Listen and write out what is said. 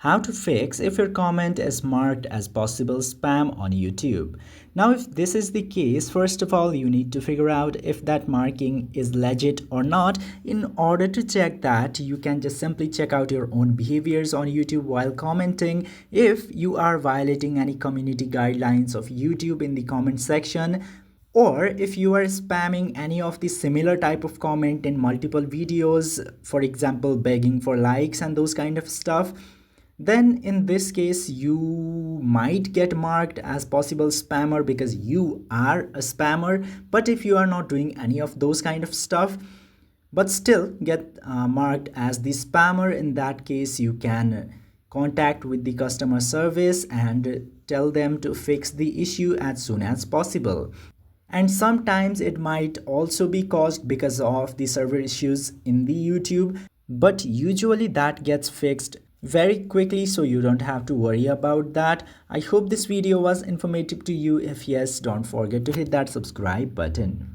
How to fix if your comment is marked as possible spam on YouTube. Now, if this is the case, first of all, you need to figure out if that marking is legit or not. In order to check that, you can just simply check out your own behaviors on YouTube while commenting. If you are violating any community guidelines of YouTube in the comment section, or if you are spamming any of the similar type of comment in multiple videos, for example begging for likes and those kind of stuff, then in this case you might get marked as possible spammer because you are a spammer. But if you are not doing any of those kind of stuff but still get marked as the spammer, in that case you can contact with the customer service and tell them to fix the issue as soon as possible. And sometimes it might also be caused because of the server issues in the YouTube, but usually that gets fixed very quickly, so you don't have to worry about that. I hope this video was informative to you. If yes, don't forget to hit that subscribe button.